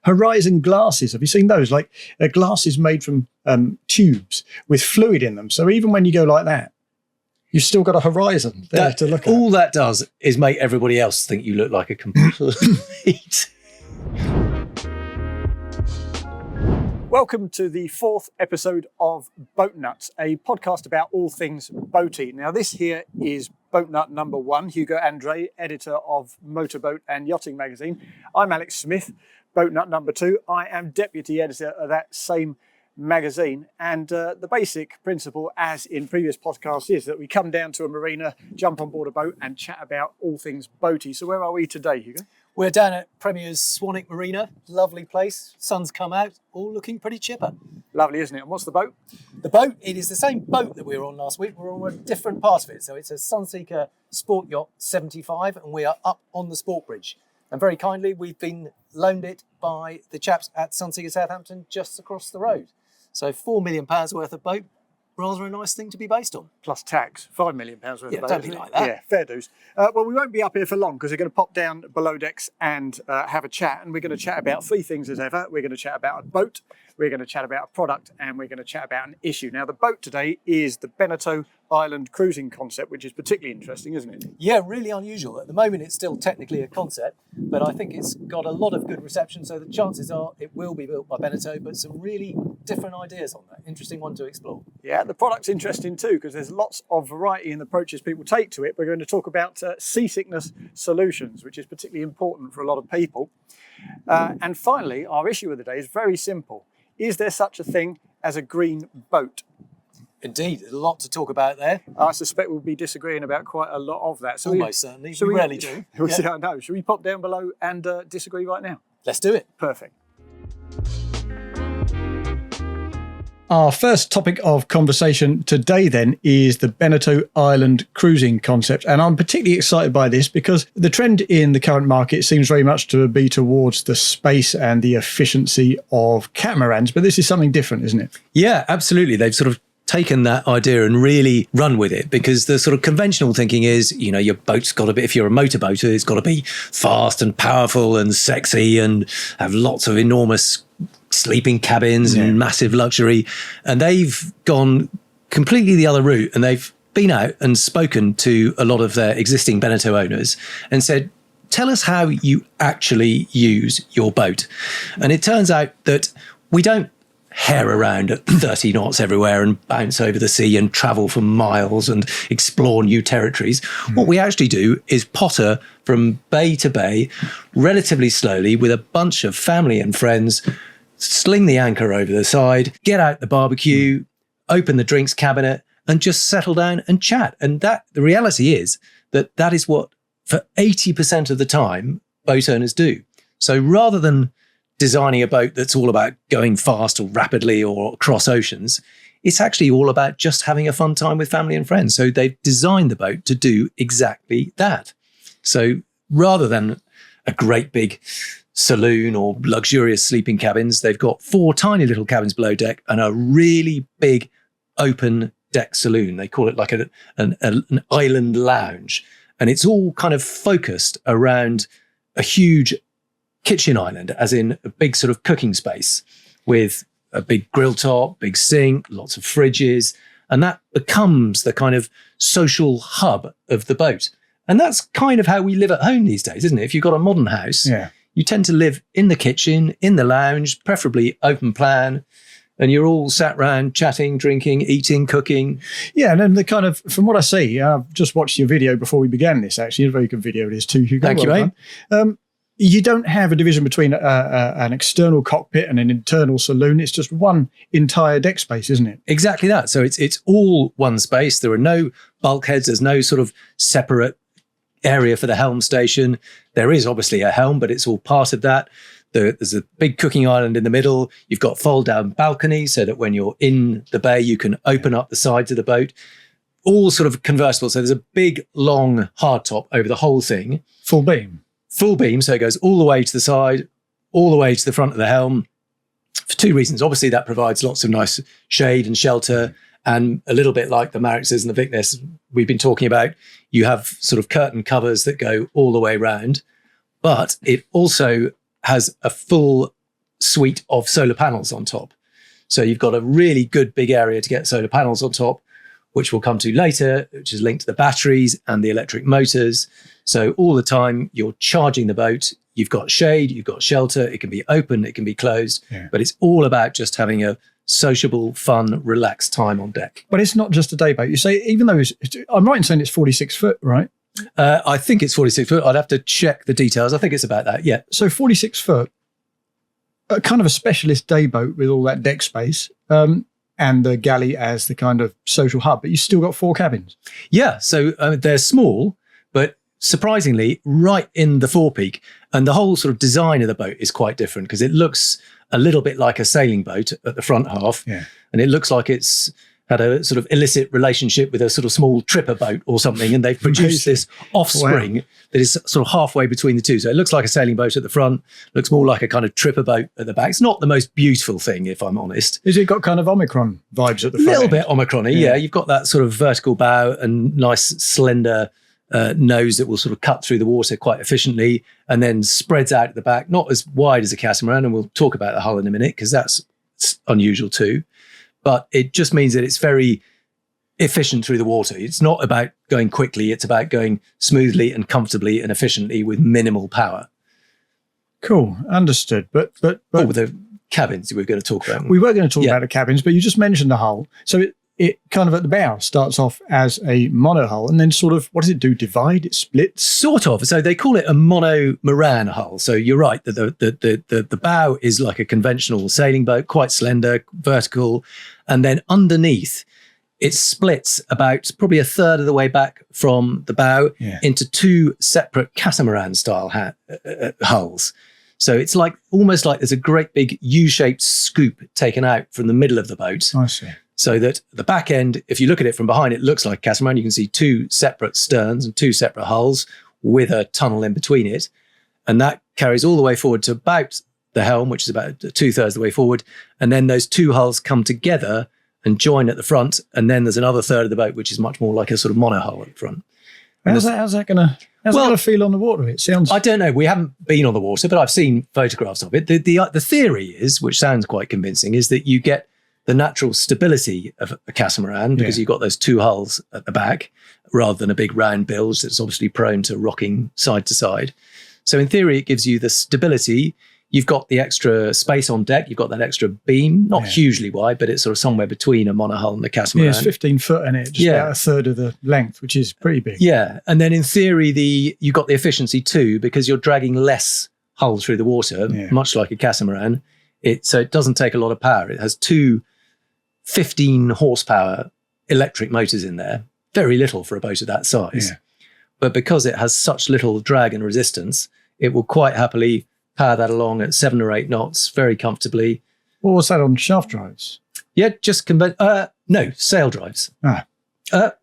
horizon glasses. Have you seen those? Like glasses made from tubes with fluid in them. So even when you go like that, you've still got a horizon there to look at. All that does is make everybody else think you look like a complete... Welcome to the 4th episode of Boat Nuts, a podcast about all things boaty. Now this here is Boat Nut number 1, Hugo Andre, editor of Motorboat and Yachting magazine. I'm Alex Smith, Boat Nut number 2. I am deputy editor of that same magazine, and the basic principle, as in previous podcasts, is that we come down to a marina, jump on board a boat and chat about all things boaty. So where are we today, Hugo? We're down at Premier's Swanwick Marina. Lovely place. Sun's come out, all looking pretty chipper. Lovely, isn't it? And what's the boat? The boat, it is the same boat that we were on last week. We're on a different part of it. So it's a Sunseeker Sport Yacht 75, and we are up on the Sport Bridge. And very kindly, we've been loaned it by the chaps at Sunseeker Southampton just across the road. So £4 million worth of boat. Rather a nice thing to be based on. Plus tax, £5 million worth of boat. Don't be like that. Yeah, fair dues. Well, we won't be up here for long because we're going to pop down below decks and have a chat. And we're going to chat about 3 things as ever. We're going to chat about a boat, we're going to chat about a product, and we're going to chat about an issue. Now, the boat today is the Beneteau Island Cruising Concept, which is particularly interesting, isn't it? Yeah, really unusual. At the moment, it's still technically a concept, but I think it's got a lot of good reception. So the chances are it will be built by Beneteau, but some really different ideas on that. Interesting one to explore. Yeah, the product's interesting too, because there's lots of variety in the approaches people take to it. We're going to talk about seasickness solutions, which is particularly important for a lot of people. And finally, our issue of the day is very simple. Is there such a thing as a green boat? Indeed, there's a lot to talk about there. I suspect we'll be disagreeing about quite a lot of that. So Almost certainly. We rarely do. I know. Should we pop down below and disagree right now? Let's do it. Perfect. Our first topic of conversation today then is the Beneteau Island Cruising Concept. And I'm particularly excited by this because the trend in the current market seems very much to be towards the space and the efficiency of catamarans. But this is something different, isn't it? Yeah, absolutely. They've sort of taken that idea and really run with it, because the sort of conventional thinking is, you know, your boat's got to be, if you're a motorboater, it's got to be fast and powerful and sexy and have lots of enormous sleeping cabins and massive luxury. And they've gone completely the other route, and they've been out and spoken to a lot of their existing Beneteau owners and said, tell us how you actually use your boat. And it turns out that we don't hare around at 30 knots everywhere and bounce over the sea and travel for miles and explore new territories. What we actually do is potter from bay to bay relatively slowly with a bunch of family and friends, sling the anchor over the side, get out the barbecue, open the drinks cabinet, and just settle down and chat. And that the reality is that is what, for 80% of the time, boat owners do. So rather than designing a boat that's all about going fast or rapidly or across oceans, it's actually all about just having a fun time with family and friends. So they've designed the boat to do exactly that. So rather than a great big saloon or luxurious sleeping cabins, they've got 4 tiny little cabins below deck and a really big open deck saloon. They call it like an island lounge. And it's all kind of focused around a huge kitchen island, as in a big sort of cooking space with a big grill top, big sink, lots of fridges. And that becomes the kind of social hub of the boat. And that's kind of how we live at home these days, isn't it? If you've got a modern house, you tend to live in the kitchen, in the lounge, preferably open plan, and you're all sat around chatting, drinking, eating, cooking. Yeah, and then the kind of, from what I see, I've just watched your video before we began this, actually. A very good video it is too, Hugo. Thank you, mate. You don't have a division between an external cockpit and an internal saloon. It's just one entire deck space, isn't it? Exactly that. So it's all one space. There are no bulkheads. There's no sort of separate area for the helm station. There is obviously a helm, but it's all part of that. There's a big cooking island in the middle. You've got fold-down balconies so that when you're in the bay, you can open up the sides of the boat. All sort of convertible. So there's a big, long hardtop over the whole thing. Full beam. Full beam, so it goes all the way to the side, all the way to the front of the helm, for 2 reasons. Obviously, that provides lots of nice shade and shelter, and a little bit like the Marixes and the Vicness we've been talking about, you have sort of curtain covers that go all the way round, but it also has a full suite of solar panels on top. So you've got a really good big area to get solar panels on top, which we'll come to later, which is linked to the batteries and the electric motors. So all the time you're charging the boat, you've got shade, you've got shelter, it can be open, it can be closed, but it's all about just having a sociable, fun, relaxed time on deck. But it's not just a day boat. You say, even though I'm right in saying it's 46 foot, right? I think it's 46 foot. I'd have to check the details. I think it's about that, yeah. So 46 foot, kind of a specialist day boat with all that deck space, and the galley as the kind of social hub, but you still got 4 cabins. Yeah, so they're small, but surprisingly right in the forepeak. And the whole sort of design of the boat is quite different because it looks a little bit like a sailing boat at the front half. Yeah. And it looks like it's had a sort of illicit relationship with a sort of small tripper boat or something. And they've produced this offspring that is sort of halfway between the two. So it looks like a sailing boat at the front, looks more like a kind of tripper boat at the back. It's not the most beautiful thing, if I'm honest. Is it got kind of Omicron vibes at the front? A little end? bit Omicron-y, yeah. You've got that sort of vertical bow and nice slender nose that will sort of cut through the water quite efficiently and then spreads out at the back, not as wide as a catamaran. And we'll talk about the hull in a minute because that's unusual too. But it just means that it's very efficient through the water. It's not about going quickly. It's about going smoothly and comfortably and efficiently with minimal power. Cool. Understood. But the cabins we were going to talk about. We were going to talk about the cabins, but you just mentioned the hull. So it kind of at the bow starts off as a mono hull and then sort of, what does it do? Divide? It splits? Sort of. So they call it a monomoran hull. So you're right that the bow is like a conventional sailing boat, quite slender, vertical. And then underneath, it splits about probably a third of the way back from the bow into 2 separate catamaran-style hulls. So it's like almost like there's a great big U-shaped scoop taken out from the middle of the boat. I see. So that the back end, if you look at it from behind, it looks like a catamaran. You can see 2 separate sterns and 2 separate hulls with a tunnel in between it. And that carries all the way forward to about the helm, which is about 2/3 of the way forward. And then those 2 hulls come together and join at the front. And then there's another third of the boat, which is much more like a sort of mono hull at the front. How's that going to feel on the water? It sounds... I don't know. We haven't been on the water, but I've seen photographs of it. The theory is, which sounds quite convincing, is that you get the natural stability of a catamaran because you've got those 2 hulls at the back rather than a big round bilge that's obviously prone to rocking side to side. So in theory, it gives you the stability. You've got the extra space on deck. You've got that extra beam, not hugely wide, but it's sort of somewhere between a monohull and a catamaran. Yeah, it's 15 foot in it, just about a third of the length, which is pretty big. Yeah, and then in theory, you've got the efficiency too because you're dragging less hull through the water, much like a catamaran. So it doesn't take a lot of power. It has 2 15 horsepower electric motors in there, very little for a boat of that size. Yeah. But because it has such little drag and resistance, it will quite happily power that along at 7 or 8 knots very comfortably. What was that on shaft drives? Yeah, just no, sail drives. I'm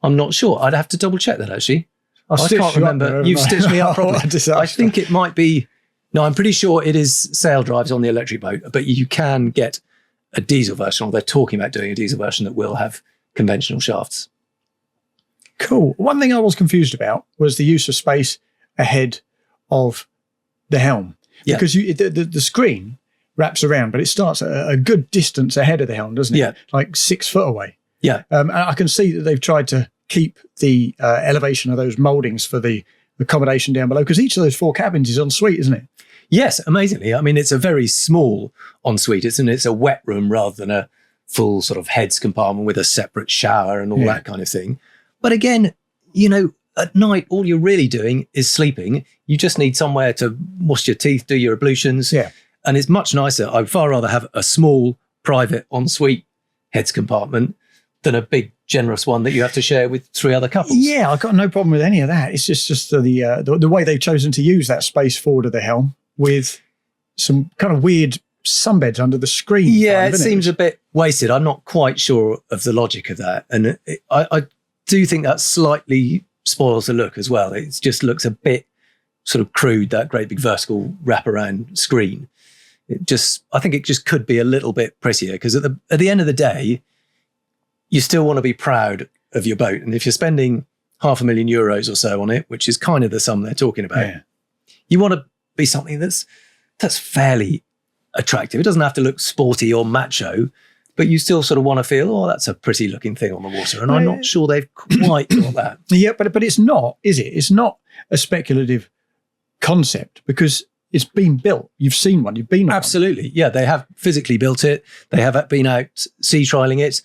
not sure. I'd have to double check that actually. I can't remember. You've stitched me up properly. I think it might be. No, I'm pretty sure it is sail drives on the electric boat, but you can get a diesel version, or they're talking about doing a diesel version that will have conventional shafts. Cool. One thing I was confused about was the use of space ahead of the helm. Because the screen wraps around, but it starts a good distance ahead of the helm, doesn't it? Yeah. Like 6 foot away. Yeah. And I can see that they've tried to keep the elevation of those mouldings for the accommodation down below, because each of those 4 cabins is en suite, isn't it? Yes, amazingly. I mean, it's a very small ensuite. It's a wet room rather than a full sort of heads compartment with a separate shower and all that kind of thing. But again, at night, all you're really doing is sleeping. You just need somewhere to wash your teeth, do your ablutions. Yeah. And it's much nicer. I'd far rather have a small, private ensuite heads compartment than a big, generous one that you have to share with 3 other couples. Yeah, I've got no problem with any of that. It's just the way they've chosen to use that space forward of the helm with some kind of weird sunbeds under the screen. Yeah, it seems a bit wasted. I'm not quite sure of the logic of that. And I do think that slightly spoils the look as well. It just looks a bit sort of crude, that great big vertical wraparound screen. I think it just could be a little bit prettier, because at the end of the day, you still want to be proud of your boat. And if you're spending €500,000 or so on it, which is kind of the sum they're talking about, you want to be something that's that's fairly attractive. It doesn't have to look sporty or macho, but you still sort of want to feel, oh, that's a pretty looking thing on the water. And I'm not sure they've quite got that. Yeah, but it's not, is it? It's not a speculative concept because it's been built. You've seen one. You've been on Absolutely. Yeah, they have physically built it. They have been out sea trialing it.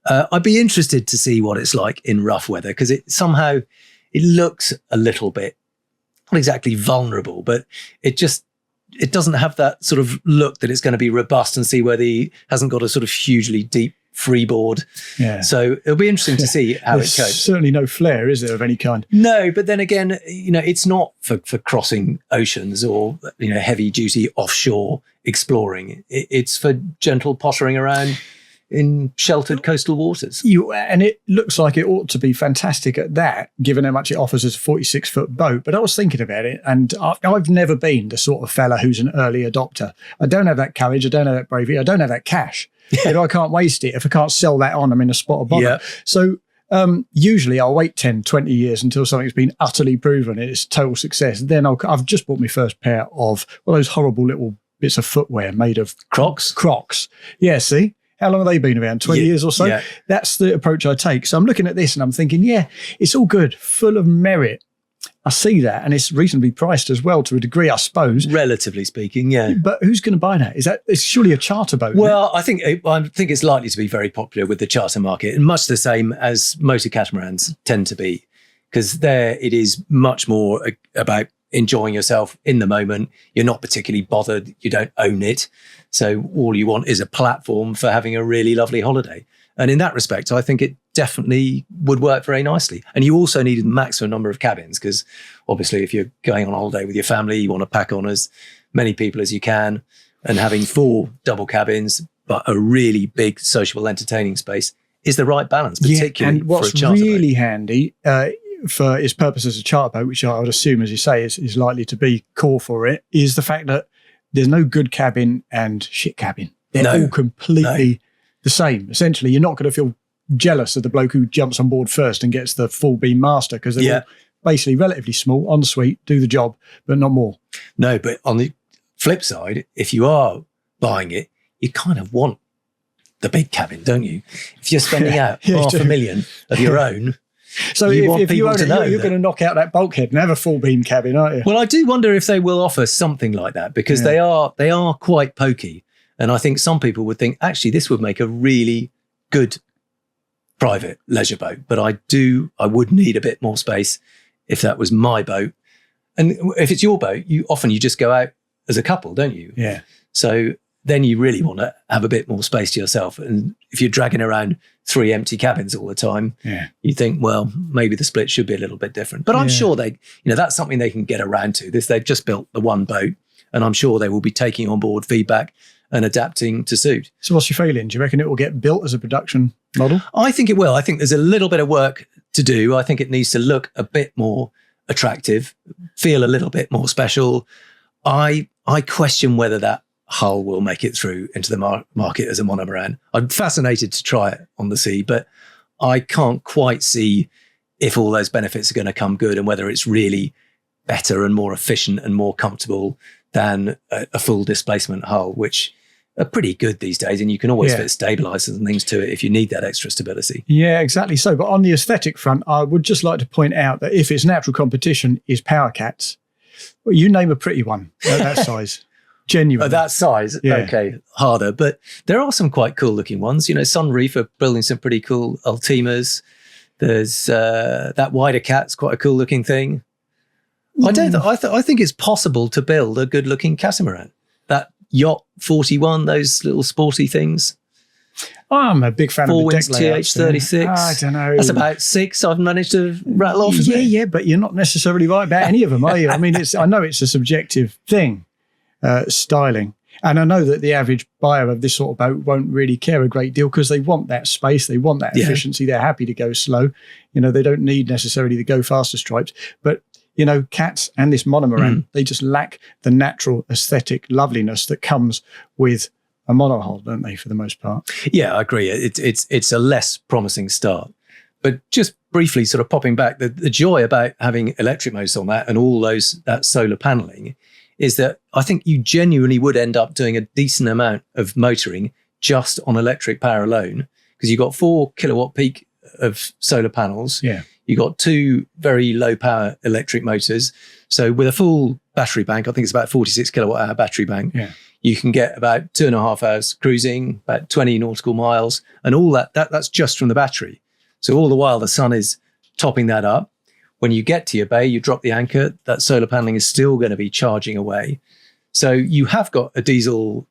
I'd be interested to see what it's like in rough weather because it looks a little bit, not exactly vulnerable, but it doesn't have that sort of look that it's going to be robust and seaworthy. Hasn't got a sort of hugely deep freeboard. Yeah. So it'll be interesting to see how it copes. Certainly no flare, is there, of any kind? No, but then again, it's not for crossing oceans or, heavy duty offshore exploring. It's for gentle pottering around in sheltered coastal waters. And it looks like it ought to be fantastic at that, given how much it offers as a 46-foot boat. But I was thinking about it, and I've never been the sort of fella who's an early adopter. I don't have that courage. I don't have that bravery. I don't have that cash. I can't waste it. If I can't sell that on, I'm in a spot of bother. Yeah. So usually I'll wait 10, 20 years until something's been utterly proven. It's total success. Then I've just bought my first pair of those horrible little bits of footwear made of Crocs. Yeah, see? How long have they been around? 20 years or so? Yeah. That's the approach I take. So I'm looking at this and I'm thinking, yeah, it's all good, full of merit. I see that, and it's reasonably priced as well to a degree, I suppose. Relatively speaking, yeah. But who's going to buy that? It's surely a charter boat. Well, I think it's likely to be very popular with the charter market, and much the same as motor catamarans tend to be, because there it is much more about enjoying yourself in the moment. You're not particularly bothered. You don't own it. So all you want is a platform for having a really lovely holiday. And in that respect, I think it definitely would work very nicely. And you also need a maximum number of cabins because obviously if you're going on holiday with your family, you want to pack on as many people as you can. And having 4 double cabins, but a really big sociable entertaining space is the right balance, particularly and what's for a charter really boat. Handy for its purpose as a charter boat, which I would assume, as you say, is likely to be core for it, is the fact that there's no good cabin and shit cabin. They're all completely the same. Essentially, you're not going to feel jealous of the bloke who jumps on board first and gets the full beam master because they're all basically relatively small, ensuite, do the job, but not more. No, but on the flip side, if you are buying it, you kind of want the big cabin, don't you? If you're spending out $500,000 of your own, so if you own it, you're going to knock out that bulkhead and have a full beam cabin, aren't you? Well, I do wonder if they will offer something like that because they are quite pokey. And I think some people would think, actually, this would make a really good private leisure boat. But I would need a bit more space if that was my boat. And if it's your boat, you just go out as a couple, don't you? Yeah. So then you really want to have a bit more space to yourself. And if you're dragging around 3 empty cabins all the time, you think, well, maybe the split should be a little bit different. But I'm sure that's something they can get around to. They've just built the one boat, and I'm sure they will be taking on board feedback and adapting to suit. So what's your feeling? Do you reckon it will get built as a production model? I think it will. I think there's a little bit of work to do. I think it needs to look a bit more attractive, feel a little bit more special. I question whether that hull will make it through into the market as a monomaran. I'm fascinated to try it on the sea, but I can't quite see if all those benefits are going to come good and whether it's really better and more efficient and more comfortable than a full displacement hull, which are pretty good these days, and you can always fit stabilizers and things to it if you need that extra stability. Yeah, exactly so. But on the aesthetic front, I would just like to point out that if its natural competition is power cats, well, you name a pretty one at that size. Genuinely. At that size, okay, harder. But there are some quite cool looking ones. Sunreef are building some pretty cool Ultimas. There's that wider cat's quite a cool looking thing. I think it's possible to build a good looking catamaran. That Yacht 41, those little sporty things. I'm a big fan of the deck layouts. TH36. I don't know. That's about 6 I've managed to rattle off. Yeah, but you're not necessarily right about any of them, are you? I mean, I know it's a subjective thing, styling. And I know that the average buyer of this sort of boat won't really care a great deal because they want that space, they want that efficiency, they're happy to go slow. They don't need necessarily the go faster stripes. But cats and this monomaran, they just lack the natural aesthetic loveliness that comes with a monohull, don't they, for the most part? Yeah, I agree. It's a less promising start. But just briefly sort of popping back, the joy about having electric motors on that and all that solar paneling is that I think you genuinely would end up doing a decent amount of motoring just on electric power alone, because you've got 4 kilowatt peak of solar panels. Yeah. You've got 2 very low power electric motors. So with a full battery bank, I think it's about 46 kilowatt hour battery bank, you can get about 2.5 hours cruising, about 20 nautical miles, and all that's just from the battery. So all the while the sun is topping that up. When you get to your bay, you drop the anchor, that solar paneling is still going to be charging away. So you have got a diesel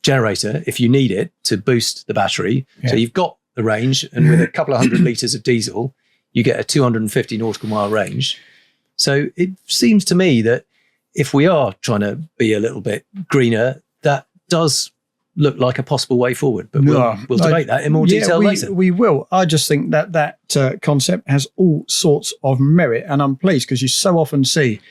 generator if you need it to boost the battery. Yeah. So you've got the range, and with a couple of 100 litres of diesel, you get a 250 nautical mile range. So it seems to me that if we are trying to be a little bit greener, that does look like a possible way forward. But we'll debate that in more detail later. We will. I just think that concept has all sorts of merit, and I'm pleased because you so often see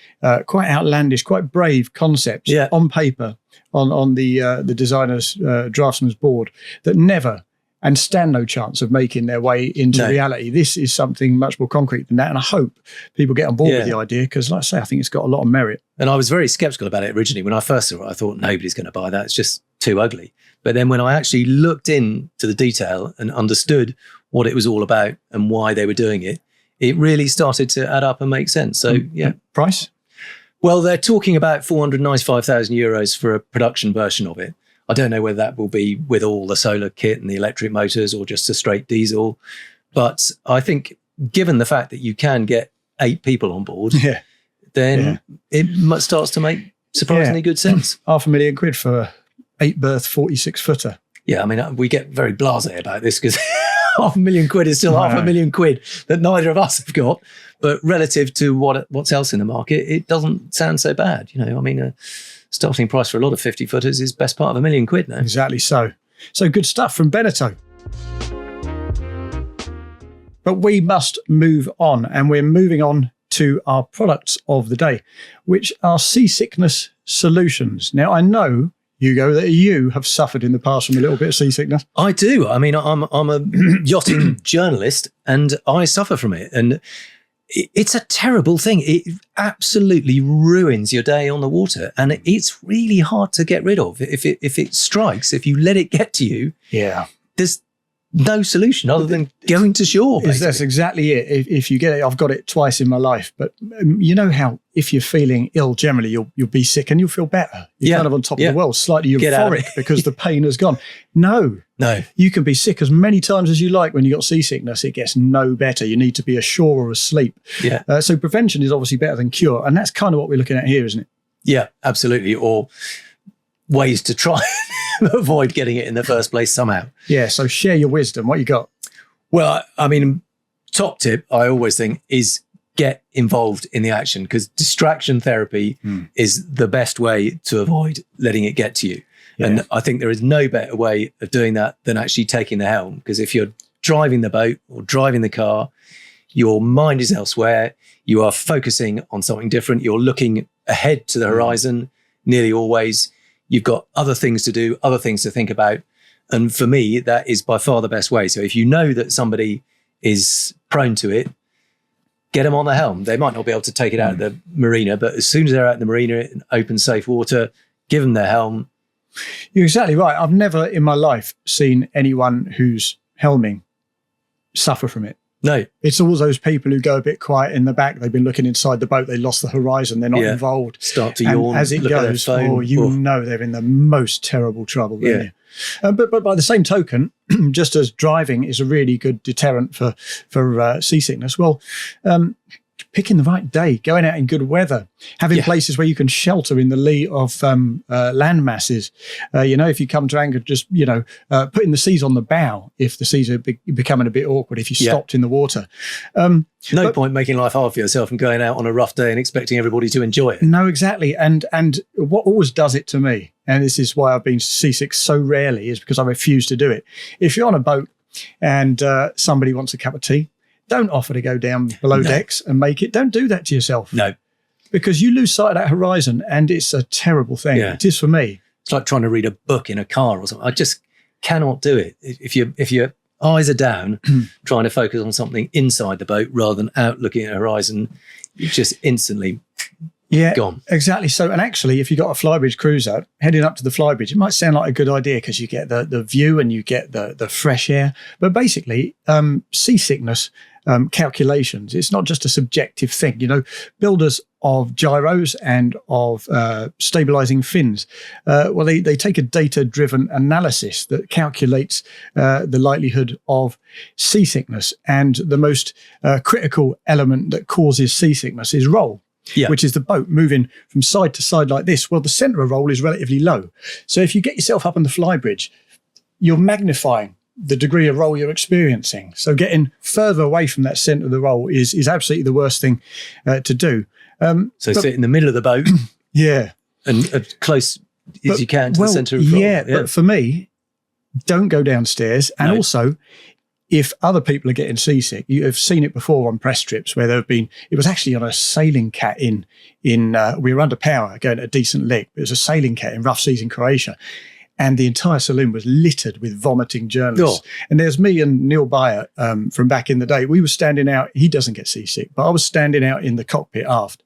quite outlandish, quite brave concepts on paper on the designer's draftsman's board that never and stand no chance of making their way into reality. This is something much more concrete than that, and I hope people get on board with the idea because, like I say, I think it's got a lot of merit. And I was very sceptical about it originally. When I first saw it, I thought nobody's going to buy that. It's just too ugly. But then when I actually looked into the detail and understood what it was all about and why they were doing it, it really started to add up and make sense. So, Price? Well, they're talking about 495,000 euros for a production version of it. I don't know whether that will be with all the solar kit and the electric motors or just a straight diesel. But I think given the fact that you can get 8 people on board, then it starts to make surprisingly good sense. £500,000 for a 8-berth 46-footer. Yeah, I mean, we get very blasé about this because £500,000 is still £500,000 that neither of us have got. But relative to what's else in the market, it doesn't sound so bad. You know, I mean, a starting price for a lot of 50-footers is best part of £1,000,000 now. Exactly so. So good stuff from Beneteau. But we must move on, and we're moving on to our products of the day, which are seasickness solutions. Now, I know, Hugo, that you have suffered in the past from a little bit of seasickness. I do. I mean, I'm a yachting journalist, and I suffer from it. And it's a terrible thing. It absolutely ruins your day on the water, and it's really hard to get rid of. If it strikes, if you let it get to you, there's no solution other than going to shore. That's exactly it. If you get it, I've got it twice in my life. But you know how if you're feeling ill, generally you'll be sick and you'll feel better. You're kind of on top of the world, slightly euphoric because the pain has gone. No, you can be sick as many times as you like. When you got seasickness, it gets no better. You need to be ashore or asleep. So prevention is obviously better than cure, and that's kind of what we're looking at here, isn't it? Yeah, absolutely. Or ways to try and avoid getting it in the first place somehow. Yeah, so share your wisdom. What you got? Well, I mean, top tip I always think is get involved in the action, because distraction therapy is the best way to avoid letting it get to you. And I think there is no better way of doing that than actually taking the helm, because if you're driving the boat or driving the car, your mind is elsewhere. You are focusing on something different. You're looking ahead to the horizon nearly always. You've got other things to do, other things to think about. And for me, that is by far the best way. So if you know that somebody is prone to it, get them on the helm. They might not be able to take it out of the marina, but as soon as they're out in the marina in open, safe water, give them their helm. You're exactly right. I've never in my life seen anyone who's helming suffer from it. No. It's all those people who go a bit quiet in the back. They've been looking inside the boat. They lost the horizon. They're not involved. Start to yawn. As it goes, know they're in the most terrible trouble. Don't you? But by the same token, just as driving is a really good deterrent for seasickness, well, picking the right day, going out in good weather, having places where you can shelter in the lee of land masses. If you come to anchor, just, putting the seas on the bow if the seas are becoming a bit awkward, if you stopped in the water. No point making life hard for yourself and going out on a rough day and expecting everybody to enjoy it. No, exactly. And what always does it to me, and this is why I've been seasick so rarely, is because I refuse to do it. If you're on a boat and somebody wants a cup of tea, don't offer to go down below decks and make it. Don't do that to yourself. No. Because you lose sight of that horizon, and it's a terrible thing. Yeah. It is for me. It's like trying to read a book in a car or something. I just cannot do it. If your eyes are down, trying to focus on something inside the boat rather than out looking at the horizon, you just instantly Yeah, gone. exactly. So, and actually, if you got a flybridge cruiser heading up to the flybridge, it might sound like a good idea because you get the view and you get the fresh air. But basically, seasickness calculations, it's not just a subjective thing. You know, builders of gyros and of stabilizing fins, well, they take a data-driven analysis that calculates the likelihood of seasickness. And the most critical element that causes seasickness is roll. Yeah. Which is the boat moving from side to side like this. Well, the centre of roll is relatively low. So if you get yourself up on the flybridge, you're magnifying the degree of roll you're experiencing. So getting further away from that centre of the roll is absolutely the worst thing to do. Sit in the middle of the boat. Yeah. And as close as you can to the centre of roll. Yeah, but for me, don't go downstairs. And also, if other people are getting seasick, you have seen it before on press trips where there have been, it was actually on a sailing cat in we were under power going at a decent lick. It was a sailing cat in rough seas in Croatia. And the entire saloon was littered with vomiting journalists. Oh. And there's me and Neil Byer from back in the day. We were standing out. He doesn't get seasick, but I was standing out in the cockpit aft,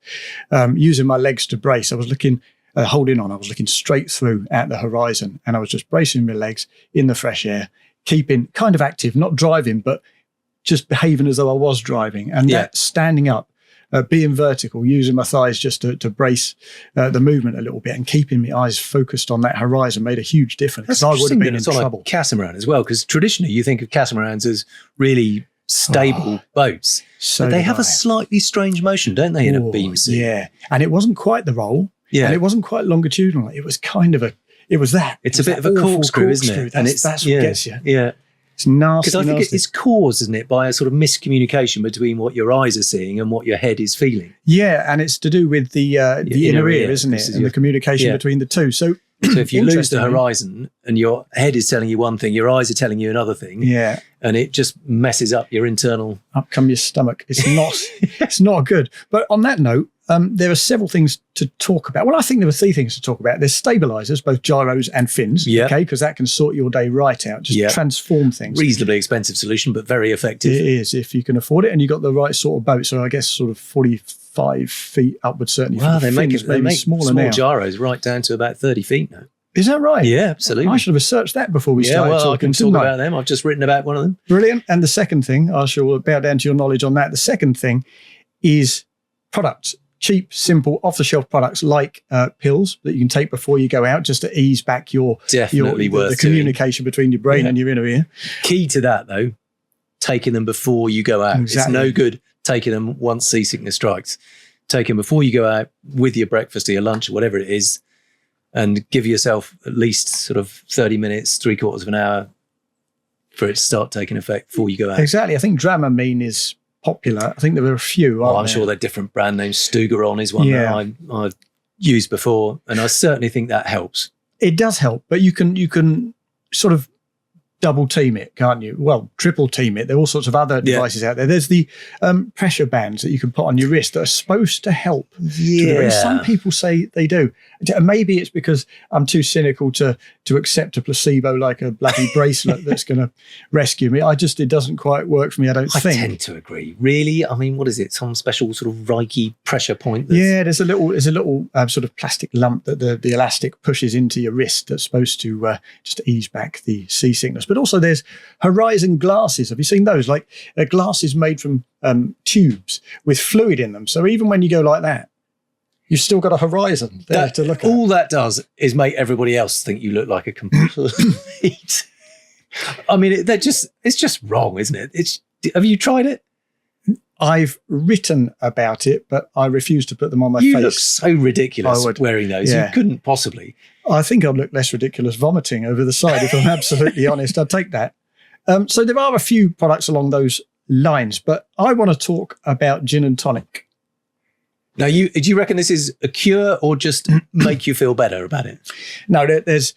using my legs to brace. I was looking, holding on. I was looking straight through at the horizon, and I was just bracing my legs in the fresh air, keeping kind of active, not driving, but just behaving as though I was driving. And that standing up, being vertical, using my thighs just to brace the movement a little bit and keeping my eyes focused on that horizon made a huge difference. Because I would have been in trouble. Catamaran as well, because traditionally you think of catamarans as really stable boats. So but they have a slightly strange motion, don't they, in a beam sea? Yeah. And it wasn't quite the roll. Yeah. And it wasn't quite longitudinal. It was kind of it's a bit of a corkscrew, isn't it? That's what gets you. Yeah. It's nasty. Because I think it's caused, isn't it, by a sort of miscommunication between what your eyes are seeing and what your head is feeling. Yeah, and it's to do with the inner ear, isn't it? And the communication between the two. So if you lose the horizon and your head is telling you one thing, your eyes are telling you another thing. Yeah. And it just messes up your internal. Up come your stomach. It's not good. But on that note, there are several things to talk about. Well, I think there are three things to talk about. There's stabilizers, both gyros and fins, okay, because that can sort your day right out, just transform things. Reasonably expensive solution, but very effective. It is, if you can afford it and you've got the right sort of boat. So I guess sort of 45 feet upwards, certainly. Wow, they make smaller small now. gyros right down to about 30 feet now. Is that right? Yeah, absolutely. I should have researched that before we started talking. I can talk about them. I've just written about one of them. Brilliant. And the second thing, I shall bow down to your knowledge on that. The second thing is products. Cheap, simple, off-the-shelf products like pills that you can take before you go out just to ease back the communication between your brain and your inner ear. Key to that, though, taking them before you go out. Exactly. It's no good taking them once seasickness strikes. Take them before you go out with your breakfast or your lunch or whatever it is, and give yourself at least sort of 30 minutes, 3/4 of an hour for it to start taking effect before you go out. Exactly. I think Dramamine is popular. I think there are a few. I'm sure there are different brand names. Stugaron is one that I've used before, and I certainly think that helps. It does help, but you can sort of double team it, can't you? Well, triple team it. There are all sorts of other devices out there. There's the pressure bands that you can put on your wrist that are supposed to help. Yeah. Some people say they do. Maybe it's because I'm too cynical to accept a placebo like a bloody bracelet that's going to rescue me. It doesn't quite work for me, I think. I tend to agree. Really? I mean, what is it? Some special sort of Reiki pressure point? There's a little sort of plastic lump that the elastic pushes into your wrist that's supposed to just ease back the seasickness. But also there's Horizon glasses. Have you seen those? Like glasses made from tubes with fluid in them. So even when you go like that, you've still got a horizon there to look at. All that does is make everybody else think you look like a complete... I mean, it's just wrong, isn't it? Have you tried it? I've written about it, but I refuse to put them on my face. You look so ridiculous wearing those. Yeah. You couldn't possibly. I think I'd look less ridiculous vomiting over the side, if I'm absolutely honest. I'd take that. So there are a few products along those lines, but I want to talk about gin and tonic. Now, do you reckon this is a cure or just make you feel better about it? No, there's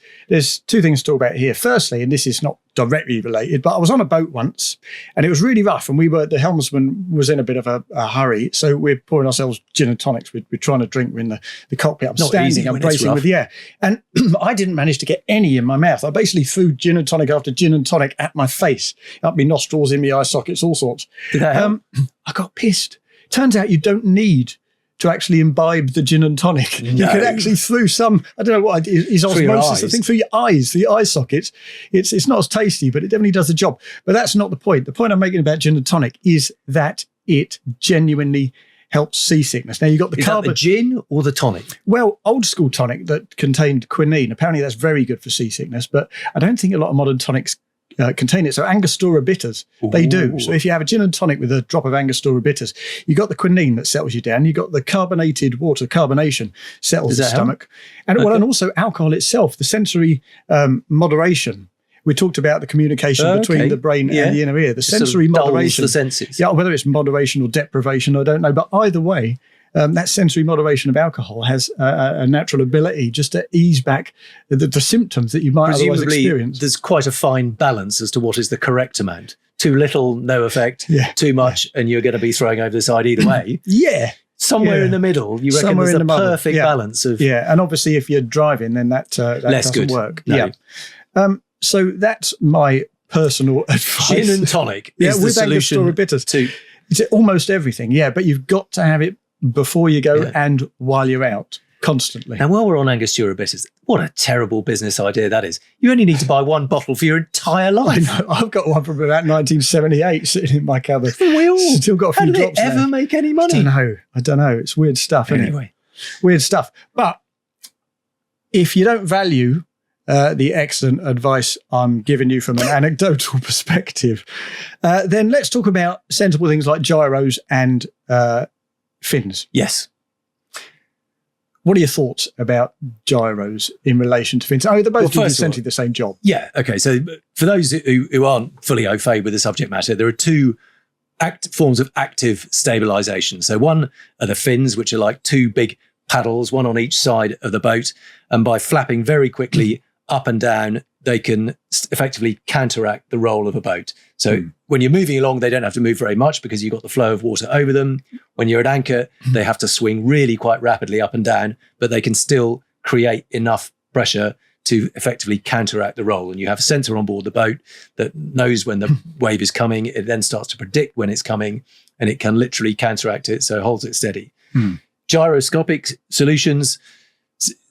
two things to talk about here. Firstly, and this is not directly related, but I was on a boat once and it was really rough, and the helmsman was in a bit of a hurry, so we're pouring ourselves gin and tonics. We're trying to drink. We're in the cockpit. I'm standing, I'm bracing with the air, and I didn't manage to get any in my mouth. I basically threw gin and tonic after gin and tonic at my face, up my nostrils, in my eye sockets, all sorts. Did that help? I got pissed. Turns out you don't need to actually imbibe the gin and tonic. No. You can actually, through some, I don't know what is Through your osmosis, I eyes. think through your eyes, the eye sockets, it's not as tasty, but it definitely does the job. But that's not the point. The point I'm making about gin and tonic is that it genuinely helps seasickness. Now, you've got the Is that carbon. the gin or the tonic? Well, old school tonic that contained quinine, apparently that's very good for seasickness, but I don't think a lot of modern tonics contain it. So Angostura bitters, they do. Ooh. So if you have a gin and tonic with a drop of Angostura bitters, you got the quinine that settles you down. You got the carbonated water, carbonation settles Does the that help? stomach, and Okay. well, and also alcohol itself, the sensory moderation. We talked about the communication between Okay. the brain Yeah. and the inner ear. The Just sort of sensory dulls moderation, the senses. yeah, whether it's moderation or deprivation, I don't know, but either way. That sensory moderation of alcohol has a natural ability just to ease back the symptoms that you might otherwise Presumably, experience. there's quite a fine balance as to what is the correct amount. Too little, no effect. Yeah. Too much, and you're going to be throwing over the side either way. Yeah, Somewhere Yeah. in the middle, you reckon Somewhere there's in a the middle. perfect Yeah. balance of yeah, and obviously if you're driving, then that less doesn't good. work. No. Yeah. So that's my personal advice. Gin and tonic Yeah, is the with Angostura solution bitters. to. It's almost everything, yeah, but you've got to have it before you go Yeah. and while you're out, constantly. And while we're on Angostura bitters, what a terrible business idea that is. You only need to buy one bottle for your entire I life. know, I've got one from about 1978 sitting in my cupboard. We all. Still got a How few do they drops ever there. make any I money? don't know. It's weird stuff, isn't it? Anyway, Weird stuff. But if you don't value the excellent advice I'm giving you from an anecdotal perspective, then let's talk about sensible things like gyros and fins. yes. What are your thoughts about gyros in relation to fins? Oh, they both do Well, first of all- essentially the same job. Yeah. Okay. So for those who aren't fully au fait with the subject matter, there are two forms of active stabilization. So one are the fins, which are like two big paddles, one on each side of the boat. And by flapping very quickly up and down, they can effectively counteract the roll of a boat. So when you're moving along, they don't have to move very much because you've got the flow of water over them. When you're at anchor, they have to swing really quite rapidly up and down, but they can still create enough pressure to effectively counteract the roll. And you have a sensor on board the boat that knows when the wave is coming. It then starts to predict when it's coming, and it can literally counteract it, so it holds it steady. Gyroscopic solutions,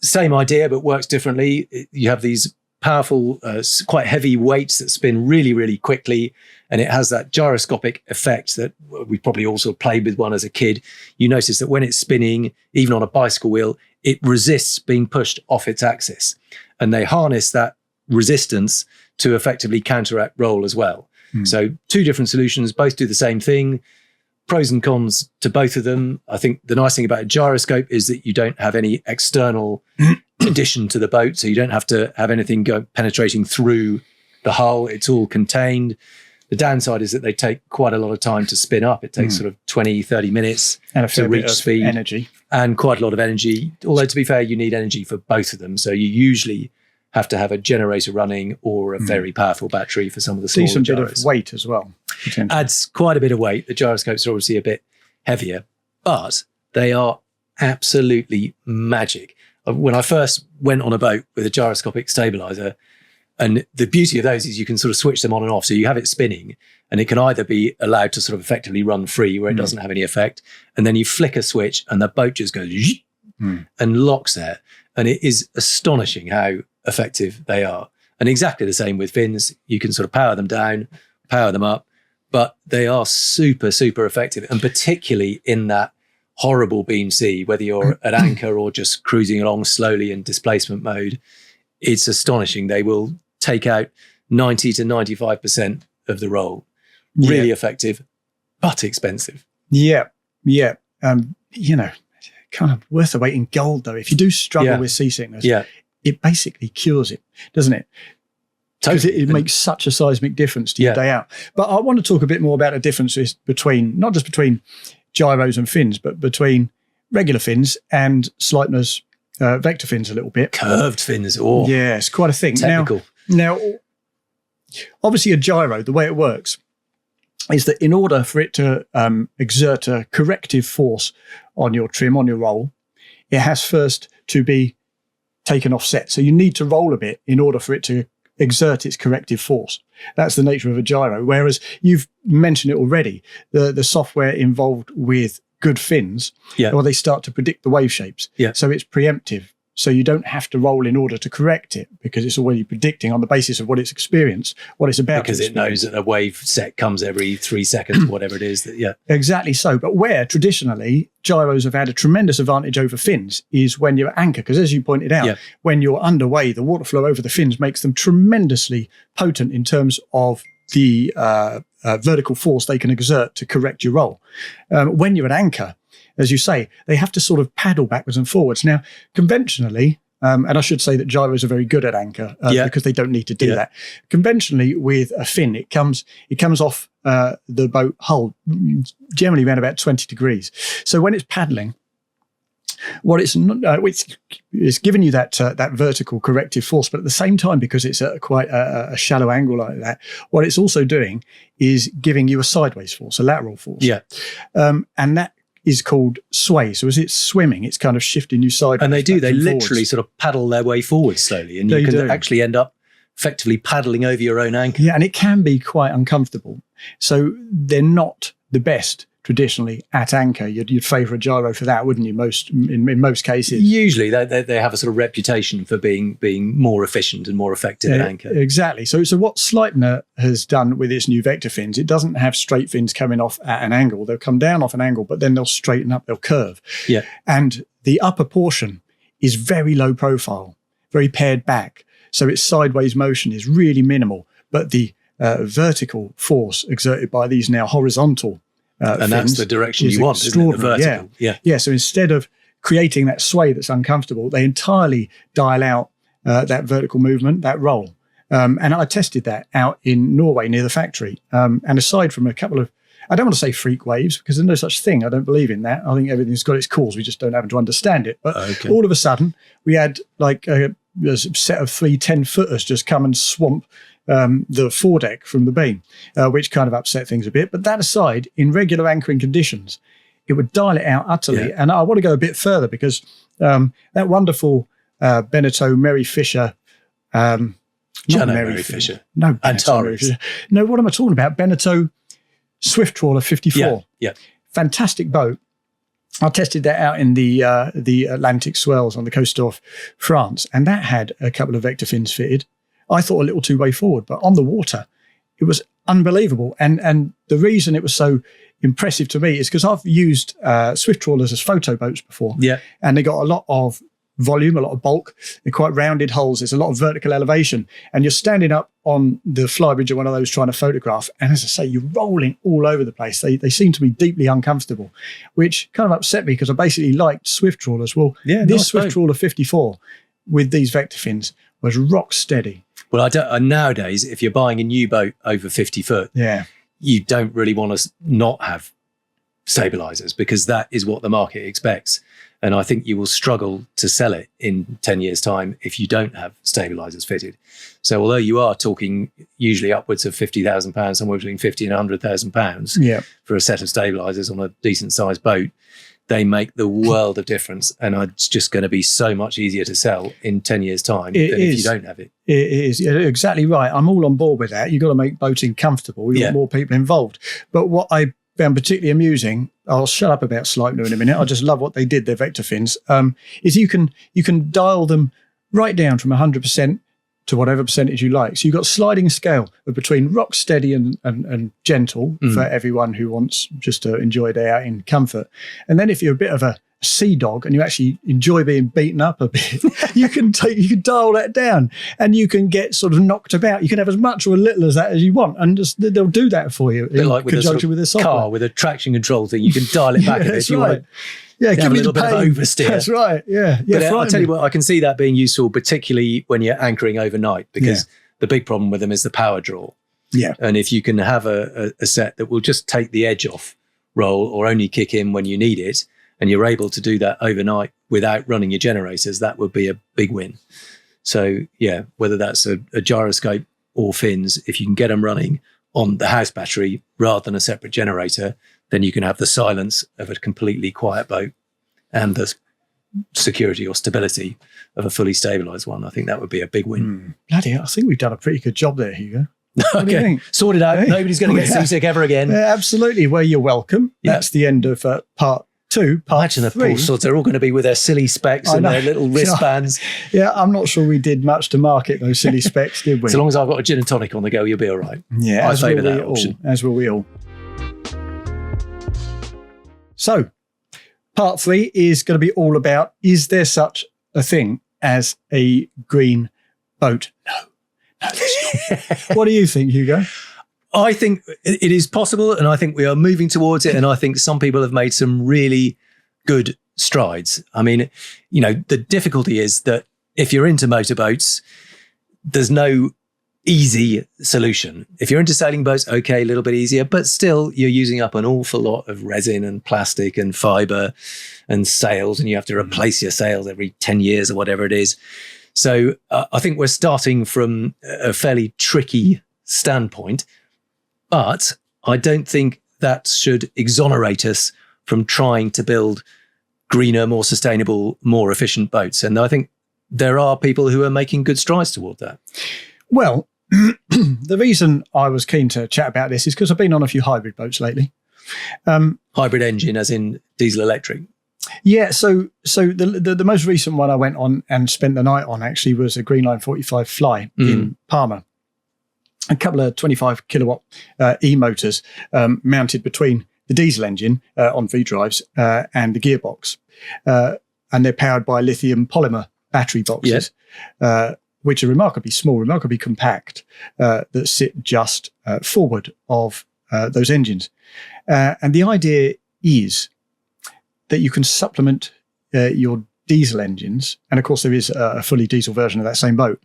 same idea, but works differently. You have these powerful, quite heavy weights that spin really, really quickly. And it has that gyroscopic effect that we probably also played with one as a kid. You notice that when it's spinning, even on a bicycle wheel, it resists being pushed off its axis. And they harness that resistance to effectively counteract roll as well. So two different solutions, both do the same thing. Pros and cons to both of them. I think the nice thing about a gyroscope is that you don't have any external addition to the boat. So you don't have to have anything penetrating through the hull. It's all contained. The downside is that they take quite a lot of time to spin up. It takes sort of 20, 30 minutes And a to fair bit reach of speed energy. and quite a lot of energy. Although to be fair, you need energy for both of them. So you usually have to have a generator running or a very powerful battery for some of the smaller Decent bit gyros. of weight as well. potentially. Adds quite a bit of weight. The gyroscopes are obviously a bit heavier, but they are absolutely magic. When I first went on a boat with a gyroscopic stabilizer, and the beauty of those is you can sort of switch them on and off. So you have it spinning and it can either be allowed to sort of effectively run free where it doesn't have any effect. And then you flick a switch and the boat just goes and locks there. And it is astonishing how effective they are. And exactly the same with fins. You can sort of power them down, power them up, but they are super, super effective. And particularly in that horrible beam sea, whether you're at anchor or just cruising along slowly in displacement mode, it's astonishing. They will take out 90 to 95% of the roll. Really effective, but expensive. Yeah. You know, kind of worth the weight in gold, though. If you do struggle with seasickness, it basically cures it, doesn't it? Because it makes such a seismic difference to your day out. But I want to talk a bit more about the differences between, not just between gyros and fins, but between regular fins and Sleipner's vector fins a little bit. Curved fins. Oh, yeah, it's quite a thing. Technical. Now, obviously a gyro, the way it works is that in order for it to exert a corrective force on your trim, on your roll, it has first to be taken offset. So you need to roll a bit in order for it to exert its corrective force. That's the nature of a gyro. Whereas you've mentioned it already, the software involved with good fins, or they start to predict the wave shapes. So it's preemptive. So you don't have to roll in order to correct it because it's already predicting on the basis of what it's experienced, what it's about. Because it knows that a wave set comes every 3 seconds, whatever it is. Exactly so. But where traditionally gyros have had a tremendous advantage over fins is when you're at anchor. Because as you pointed out, when you're underway, the water flow over the fins makes them tremendously potent in terms of the vertical force they can exert to correct your roll. When you're at anchor, as you say, they have to sort of paddle backwards and forwards. Now, conventionally, and I should say that gyros are very good at anchor because they don't need to do that. Conventionally, with a fin, it comes off the boat hull, generally around about 20 degrees. So when it's paddling, what it's giving you that vertical corrective force, but at the same time, because it's at quite a shallow angle like that, what it's also doing is giving you a sideways force, a lateral force. And that is called sway. So as it's swimming, it's kind of shifting you sideways. And they literally forwards. sort of paddle their way forward slowly, and you can actually end up effectively paddling over your own anchor. Yeah, and it can be quite uncomfortable. So they're not the best traditionally at anchor. You'd favour a gyro for that, wouldn't you? In most cases. Usually they have a sort of reputation for being more efficient and more effective at anchor. Exactly. So what Sleipner has done with its new vector fins, it doesn't have straight fins coming off at an angle. They'll come down off an angle, but then they'll straighten up, they'll curve. And the upper portion is very low profile, very pared back. So its sideways motion is really minimal, but the vertical force exerted by these now horizontal and that's the direction you want, isn't it? The vertical. Yeah. So instead of creating that sway that's uncomfortable, they entirely dial out that vertical movement, that roll. And I tested that out in Norway near the factory. And aside from a couple of, I don't want to say freak waves because there's no such thing. I don't believe in that. I think everything's got its cause. We just don't happen to understand it. But all of a sudden, we had like a set of 3 10-footers just come and swamp the foredeck from the beam, which kind of upset things a bit. But that aside, in regular anchoring conditions, it would dial it out utterly. And I want to go a bit further because that wonderful Beneteau Mary Fisher, Mary Fisher. No, Antares. No, what am I talking about? Beneteau Swift Trawler 54. Fantastic boat. I tested that out in the Atlantic swells on the coast of France, and that had a couple of vector fins fitted. I thought a little two-way forward, but on the water, it was unbelievable. And the reason it was so impressive to me is because I've used swift trawlers as photo boats before. And they got a lot of volume, a lot of bulk. They're quite rounded hulls. There's a lot of vertical elevation. And you're standing up on the flybridge of one of those trying to photograph. And as I say, you're rolling all over the place. They seem to be deeply uncomfortable, which kind of upset me because I basically liked swift trawlers. Well, this Swift Trawler 54 with these vector fins was rock steady. Well, nowadays, if you're buying a new boat over 50 foot, you don't really want to not have stabilizers because that is what the market expects. And I think you will struggle to sell it in 10 years' time if you don't have stabilizers fitted. So although you are talking usually upwards of £50,000, somewhere between £50,000 and £100,000 for a set of stabilizers on a decent sized boat, they make the world of difference. And it's just going to be so much easier to sell in 10 years' time than if you don't have it. It is. You're exactly right. I'm all on board with that. You've got to make boating comfortable. You want more people involved. But what I found particularly amusing, I'll shut up about Sleipner in a minute. I just love what they did, their vector fins, is you can dial them right down from 100% to whatever percentage you like. So you've got sliding scale of between rock steady and gentle for everyone who wants just to enjoy their out in comfort. And then if you're a bit of a sea dog and you actually enjoy being beaten up a bit, you can dial that down and you can get sort of knocked about. You can have as much or as little as that as you want, and just they'll do that for you in like conjunction with a car with a traction control thing. You can dial it back a bit if you want. Yeah, give me a little bit of oversteer. That's right. Yeah. But I'll tell you what, I can see that being useful, particularly when you're anchoring overnight, because the big problem with them is the power draw. Yeah. And if you can have a set that will just take the edge off roll or only kick in when you need it, and you're able to do that overnight without running your generators, that would be a big win. So yeah, whether that's a gyroscope or fins, if you can get them running on the house battery rather than a separate generator, then you can have the silence of a completely quiet boat and the security or stability of a fully stabilized one. I think that would be a big win. Bloody hell, I think we've done a pretty good job there, Hugo. What do you think? Sorted out. Nobody's going to get seasick ever again. Absolutely. Well, you're welcome. That's the end of part to part Imagine the 3. poor sods. They're all going to be with their silly specs and their little wristbands. Yeah, I'm not sure we did much to market those silly specs, did we? So long as I've got a gin and tonic on the go, you'll be all right. Yeah, I favour that option. As will we all. So, part 3 is going to be all about, is there such a thing as a green boat? No, there's not. What do you think, Hugo? I think it is possible, and I think we are moving towards it, and I think some people have made some really good strides. I mean, the difficulty is that if you're into motorboats, there's no easy solution. If you're into sailing boats, okay, a little bit easier, but still you're using up an awful lot of resin and plastic and fiber and sails, and you have to replace your sails every 10 years or whatever it is. So I think we're starting from a fairly tricky standpoint, but I don't think that should exonerate us from trying to build greener, more sustainable, more efficient boats. And I think there are people who are making good strides toward that. Well, the reason I was keen to chat about this is because I've been on a few hybrid boats lately. Hybrid engine, as in diesel electric. Yeah, so the most recent one I went on and spent the night on actually was a Greenline 45 Fly in Palma. A couple of 25 kilowatt e-motors mounted between the diesel engine on V-drives and the gearbox. And they're powered by lithium polymer battery boxes. Which are remarkably small, remarkably compact, that sit just forward of those engines. And the idea is that you can supplement your diesel engines, and of course there is a fully diesel version of that same boat,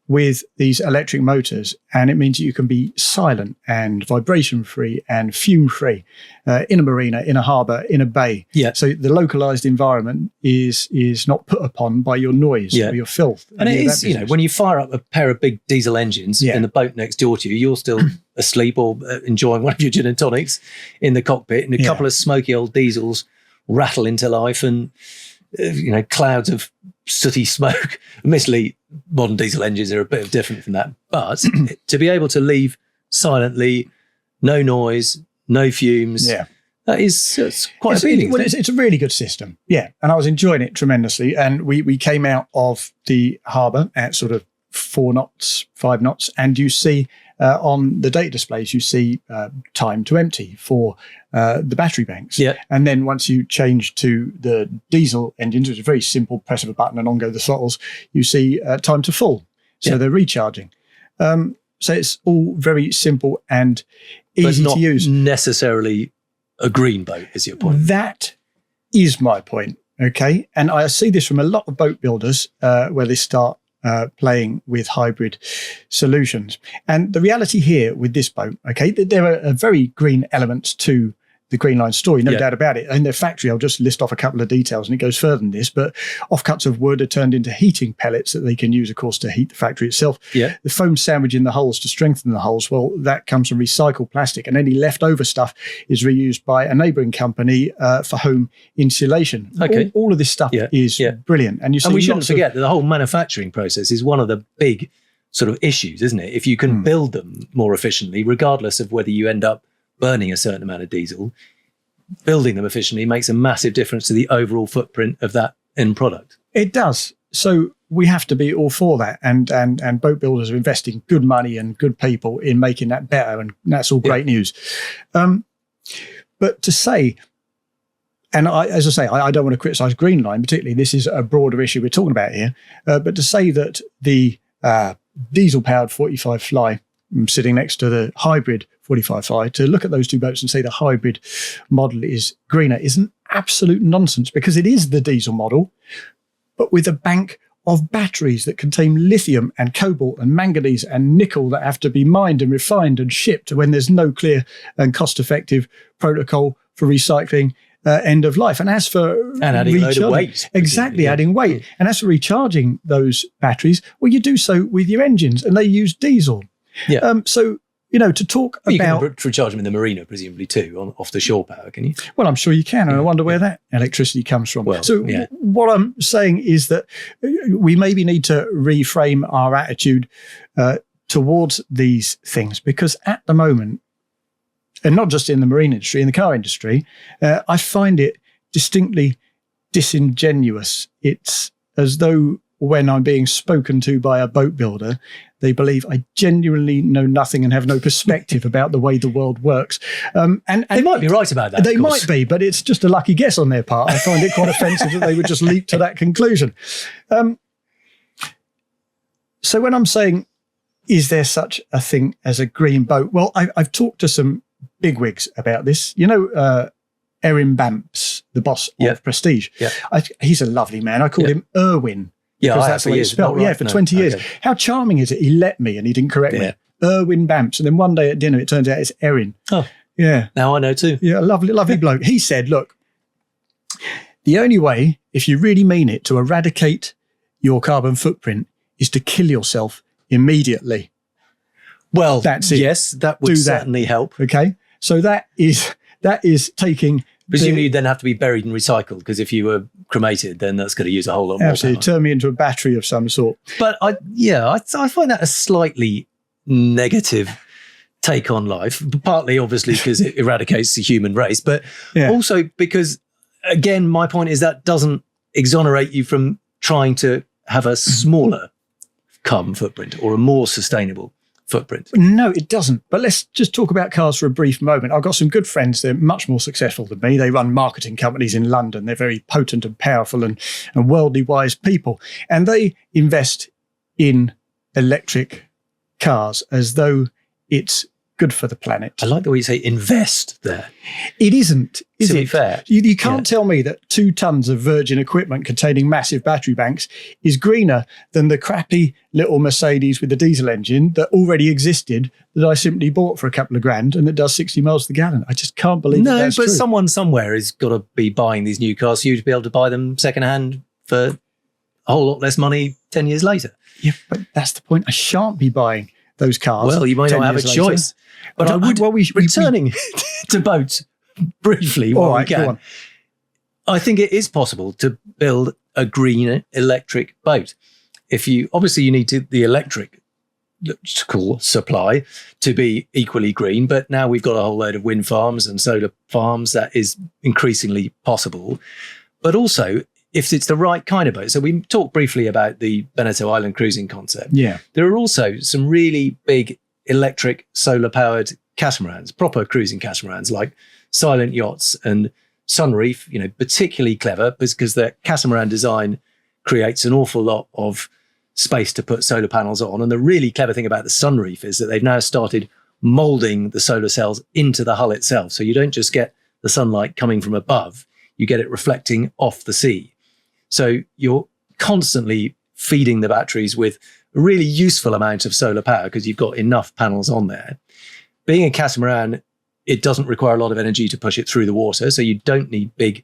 with these electric motors, and it means that you can be silent and vibration-free and fume-free in a marina, in a harbour, in a bay. Yeah. So the localised environment is not put upon by your noise or your filth. And it is, when you fire up a pair of big diesel engines in the boat next door to you, you're still asleep or enjoying one of your gin and tonics in the cockpit, and a couple of smoky old diesels rattle into life, and clouds of sooty smoke. Admittedly, modern diesel engines are a bit different from that, but to be able to leave silently, no noise, no fumes, that is quite appealing. Well, it's a really good system, and I was enjoying it tremendously. And we came out of the harbour at sort of 4 knots, 5 knots, and you see on the data displays, you see time to empty for the battery banks. Yeah. And then once you change to the diesel engines, which is very simple, press of a button and on go the throttles, you see time to full. So they're recharging. So it's all very simple and easy to use. Necessarily a green boat, is your point? That is my point. Okay. And I see this from a lot of boat builders where they start playing with hybrid solutions. And the reality here with this boat, okay, there are very green elements to the Greenline story, no doubt about it. In their factory, I'll just list off a couple of details, and it goes further than this, but offcuts of wood are turned into heating pellets that they can use, of course, to heat the factory itself. Yeah. The foam sandwich in the hulls to strengthen the hulls, well, that comes from recycled plastic, and any leftover stuff is reused by a neighbouring company for home insulation. Okay. All of this stuff is brilliant. And we shouldn't forget that the whole manufacturing process is one of the big sort of issues, isn't it? If you can build them more efficiently, regardless of whether you end up burning a certain amount of diesel, building them efficiently makes a massive difference to the overall footprint of that end product. It does. So we have to be all for that. And boat builders are investing good money and good people in making that better. And that's all great news. But to say, and as I say, I don't want to criticise Greenline, particularly. This is a broader issue we're talking about here. But to say that the diesel-powered 45 Fly sitting next to the hybrid 45 Fly, to look at those two boats and say the hybrid model is greener is an absolute nonsense, because it is the diesel model, but with a bank of batteries that contain lithium and cobalt and manganese and nickel that have to be mined and refined and shipped when there's no clear and cost-effective protocol for recycling end of life. And as for adding a load of weight. Exactly, adding weight. And as for recharging those batteries, well, you do so with your engines, and they use diesel. Yeah. So, to talk about... You can recharge them in the marina, presumably, too, off the shore power, can you? Well, I'm sure you can, and I wonder where that electricity comes from. Well, what I'm saying is that we maybe need to reframe our attitude towards these things, because at the moment, and not just in the marine industry, in the car industry, I find it distinctly disingenuous. It's as though when I'm being spoken to by a boat builder, they believe I genuinely know nothing and have no perspective about the way the world works. And they might be right about that. They might be, but it's just a lucky guess on their part. I find it quite offensive that they would just leap to that conclusion. So when I'm saying, is there such a thing as a green boat? Well, I've talked to some bigwigs about this. You know, Erin Bamps, the boss of Prestige. Yeah. He's a lovely man. I called him Erwin. Yeah, because that's the way it's spelled. Right. Yeah, for 20 years. Okay. How charming is it? He let me and he didn't correct me. Erwin Bamps. And then one day at dinner, it turns out it's Erin. Oh, yeah. Now I know too. Yeah, a lovely bloke. He said, look, the only way, if you really mean it, to eradicate your carbon footprint is to kill yourself immediately. Well, that's it. Yes, that would certainly help. Okay. So that is taking... Presumably you'd then have to be buried and recycled, because if you were cremated, then that's going to use a whole lot more Absolutely. power. Turn me into a battery of some sort. But I find that a slightly negative take on life, partly obviously because it eradicates the human race, but also because, again, my point is that doesn't exonerate you from trying to have a smaller carbon footprint or a more sustainable footprint. No, it doesn't. But let's just talk about cars for a brief moment. I've got some good friends. They're much more successful than me. They run marketing companies in London. They're very potent and powerful and worldly wise people. And they invest in electric cars as though it's good for the planet. I like the way you say invest there. It isn't, is it? To be fair. You can't tell me that 2 tons of virgin equipment containing massive battery banks is greener than the crappy little Mercedes with the diesel engine that already existed that I simply bought for a couple of grand and that does 60 miles to the gallon. I just can't believe that's true. No, but someone somewhere has got to be buying these new cars for you to be able to buy them secondhand for a whole lot less money 10 years later. Yeah, but that's the point. I shan't be buying those cars. Well, you might not have a choice. But returning to boats briefly while we can. I think it is possible to build a green electric boat. You need the electrical supply to be equally green, but now we've got a whole load of wind farms and solar farms that is increasingly possible. But also, if it's the right kind of boat. So we talked briefly about the Beneteau Island Cruising Concept. Yeah. There are also some really big electric solar-powered catamarans, proper cruising catamarans like Silent Yachts and Sunreef, particularly clever because their catamaran design creates an awful lot of space to put solar panels on. And the really clever thing about the Sunreef is that they've now started molding the solar cells into the hull itself. So you don't just get the sunlight coming from above, you get it reflecting off the sea. So you're constantly feeding the batteries with a really useful amount of solar power because you've got enough panels on there. Being a catamaran, it doesn't require a lot of energy to push it through the water. So you don't need big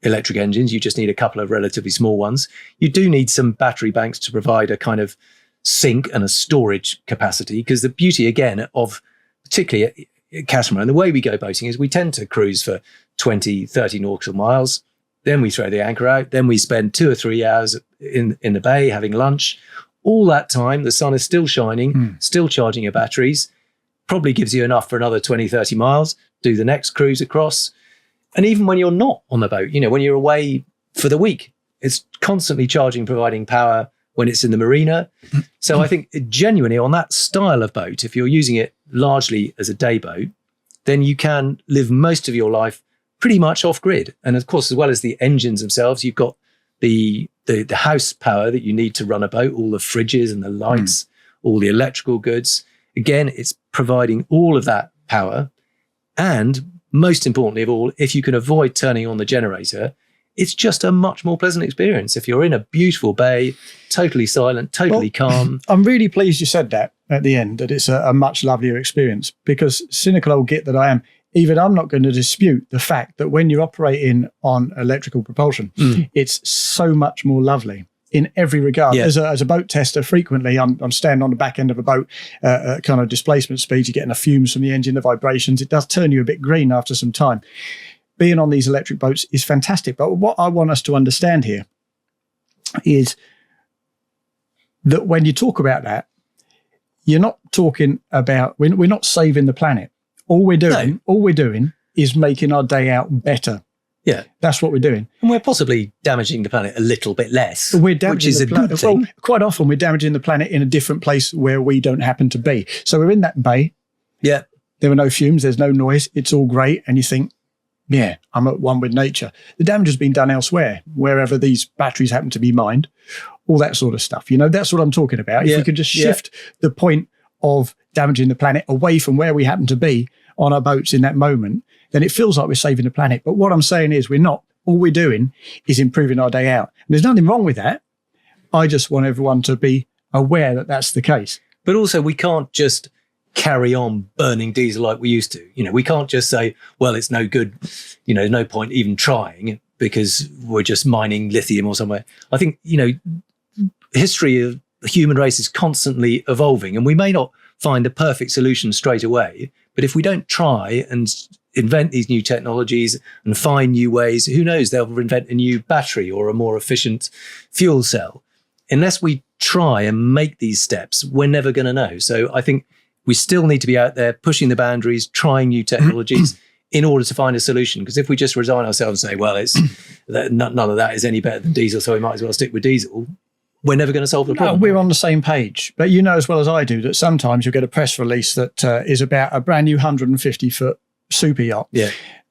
electric engines. You just need a couple of relatively small ones. You do need some battery banks to provide a kind of sink and a storage capacity, because the beauty, again, of particularly a catamaran, the way we go boating is we tend to cruise for 20, 30 nautical miles. Then we throw the anchor out. Then we spend 2 or 3 hours in the bay having lunch. All that time, the sun is still shining, still charging your batteries, probably gives you enough for another 20, 30 miles, do the next cruise across. And even when you're not on the boat, when you're away for the week, it's constantly charging, providing power when it's in the marina. So I think genuinely on that style of boat, if you're using it largely as a day boat, then you can live most of your life pretty much off grid. And of course, as well as the engines themselves, you've got the house power that you need to run a boat, all the fridges and the lights, all the electrical goods. Again, it's providing all of that power. And most importantly of all, if you can avoid turning on the generator, it's just a much more pleasant experience. If you're in a beautiful bay, totally silent, totally calm. I'm really pleased you said that at the end, that it's a much lovelier experience, because cynical old git that I am, even I'm not going to dispute the fact that when you're operating on electrical propulsion, it's so much more lovely in every regard. Yeah. As a boat tester, frequently I'm standing on the back end of a boat, kind of displacement speed, you're getting the fumes from the engine, the vibrations. It does turn you a bit green after some time. Being on these electric boats is fantastic. But what I want us to understand here is that when you talk about that, you're not talking about, we're not saving the planet. All we're doing is making our day out better. Yeah. That's what we're doing. And we're possibly damaging the planet a little bit less, We're damaging which is the a good planet. thing. Well, quite often we're damaging the planet in a different place where we don't happen to be. So we're in that bay. Yeah. There were no fumes. There's no noise. It's all great. And you think, yeah, I'm at one with nature. The damage has been done elsewhere, wherever these batteries happen to be mined, all that sort of stuff. You know, that's what I'm talking about. If we could just shift the point of damaging the planet away from where we happen to be on our boats in that moment, then it feels like we're saving the planet. But what I'm saying is we're not. All we're doing is improving our day out. And there's nothing wrong with that. I just want everyone to be aware that that's the case. But also we can't just carry on burning diesel like we used to. You know, we can't just say, well, it's no good, you know, no point even trying because we're just mining lithium or somewhere. I think, you know, history of the human race is constantly evolving, and we may not find a perfect solution straight away, but if we don't try and invent these new technologies and find new ways, who knows, they'll invent a new battery or a more efficient fuel cell. Unless we try and make these steps, we're never going to know. So I think we still need to be out there pushing the boundaries, trying new technologies in order to find a solution. Because if we just resign ourselves and say, well, it's none of that is any better than diesel, so we might as well stick with diesel, we're never going to solve the problem. No, we're on the same page. But you know as well as I do that sometimes you'll get a press release that is about a brand new 150-foot super yacht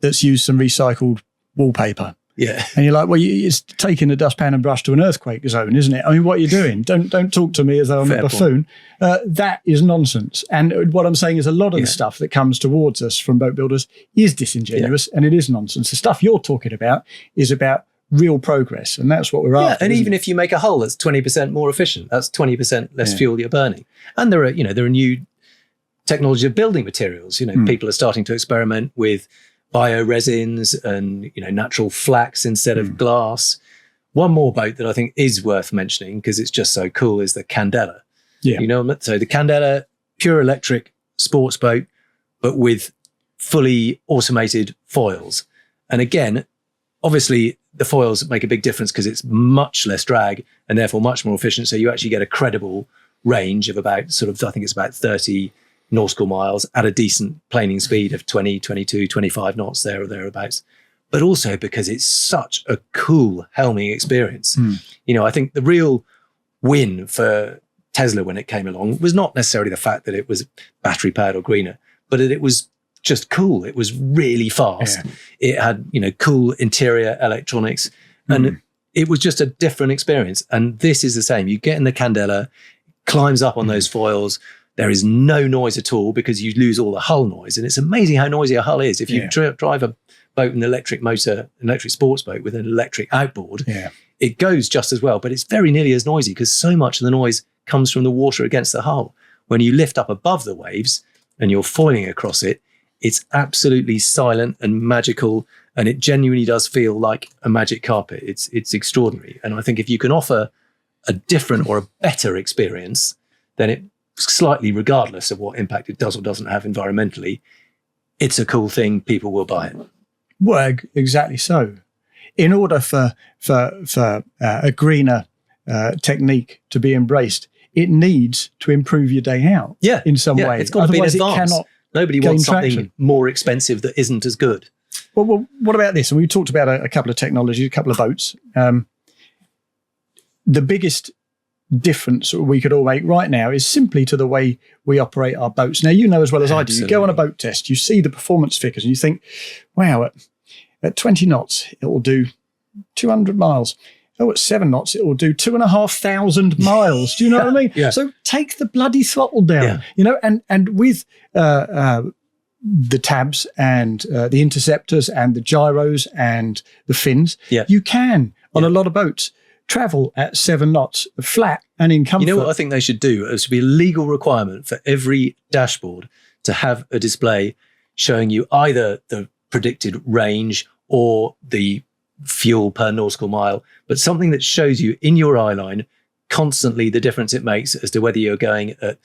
that's used some recycled wallpaper. Yeah. And you're like, well, it's taking a dustpan and brush to an earthquake zone, isn't it? I mean, what are you doing? Don't talk to me as though I'm a buffoon. That is nonsense. And what I'm saying is a lot of the stuff that comes towards us from boat builders is disingenuous and it is nonsense. The stuff you're talking about is about real progress, and that's what we're after. Yeah, and even if you make a hull that's 20% more efficient, that's 20% less fuel you're burning. And there are new technology of building materials. You know, people are starting to experiment with bioresins and, you know, natural flax instead of glass. One more boat that I think is worth mentioning because it's just so cool is the Candela. Yeah. You know, so the Candela, pure electric sports boat, but with fully automated foils. And again, obviously the foils make a big difference because it's much less drag and therefore much more efficient. So you actually get a credible range of about I think it's about 30 nautical miles at a decent planing speed of 20, 22, 25 knots there or thereabouts. But also because it's such a cool helming experience. You know, I think the real win for Tesla when it came along was not necessarily the fact that it was battery powered or greener, but that it was just cool. It was really fast. It had, you know, cool interior electronics and it was just a different experience. And this is the same. You get in the Candela, climbs up on those foils. There is no noise at all because you lose all the hull noise. And it's amazing how noisy a hull is. If you drive a boat, an electric sports boat with an electric outboard, it goes just as well, but it's very nearly as noisy because so much of the noise comes from the water against the hull. When you lift up above the waves and you're foiling across it, it's absolutely silent and magical, and it genuinely does feel like a magic carpet. It's extraordinary. And I think if you can offer a different or a better experience, then it slightly regardless of what impact it does or doesn't have environmentally, it's a cool thing. People will buy it. Well, exactly so. In order for a greener technique to be embraced, it needs to improve your day out in some way. It's got to be advanced. Nobody wants something traction. more expensive that isn't as good. Well, what about this? And we talked about a couple of technologies, a couple of boats. The biggest difference we could all make right now is simply to the way we operate our boats. Now, you know as well as I do, you go on a boat test, you see the performance figures and you think, wow, at 20 knots, it will do 200 miles. Oh, at 7 knots, it will do 2,500 miles. Do you know what I mean? Yeah. So take the bloody throttle down, you know, and with the tabs and the interceptors and the gyros and the fins, you can, on a lot of boats, travel at 7 knots, flat and in comfort. You know what I think they should do? It should be a legal requirement for every dashboard to have a display showing you either the predicted range or the fuel per nautical mile, but something that shows you in your eye line constantly the difference it makes as to whether you're going at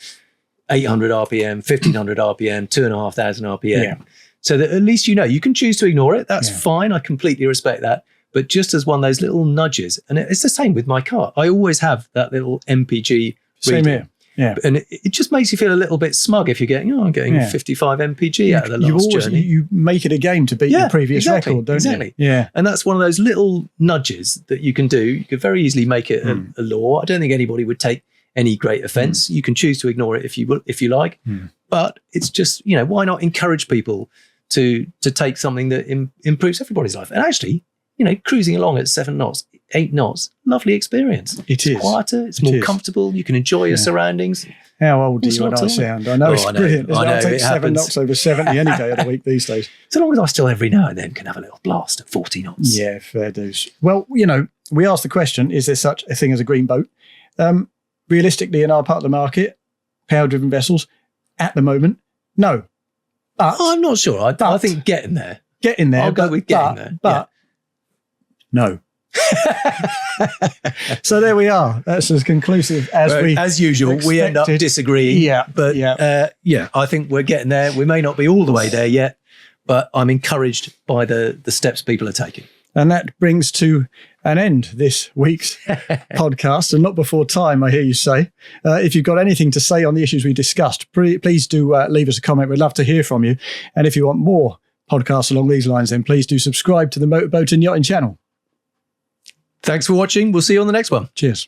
800 RPM, 1500 RPM, 2,500 RPM. So that at least you know, you can choose to ignore it. That's fine. I completely respect that. But just as one of those little nudges, and it's the same with my car. I always have that little MPG reading. Same here. Yeah. And it just makes you feel a little bit smug if you're getting, I'm getting 55 mpg out of the last journey. You make it a game to beat your previous record, don't you? Yeah. And that's one of those little nudges that you can do. You could very easily make it a law. I don't think anybody would take any great offense. You can choose to ignore it if you like. But it's just, why not encourage people to take something that improves everybody's life? And actually, cruising along at 7 knots, 8 knots, lovely experience. It is. It's quieter, it's more comfortable, you can enjoy your surroundings. How old do you and I sound? I know it's brilliant. I'll take 7 knots over 70 any day of the week these days. So long as I still every now and then can have a little blast at 40 knots. Yeah, fair dues. Well, we asked the question, is there such a thing as a green boat? Realistically, in our part of the market, power-driven vessels, at the moment, no. But I'm not sure. I think getting there. Getting there. I'll go with getting there. But no. So there we are. That's as conclusive as usual. We end up disagreeing. Yeah, but I think we're getting there. We may not be all the way there yet, but I'm encouraged by the steps people are taking. And that brings to an end this week's podcast, and not before time, I hear you say. If you've got anything to say on the issues we discussed, please do leave us a comment. We'd love to hear from you. And if you want more podcasts along these lines, then please do subscribe to the Motorboat and Yachting channel. Thanks for watching. We'll see you on the next one. Cheers.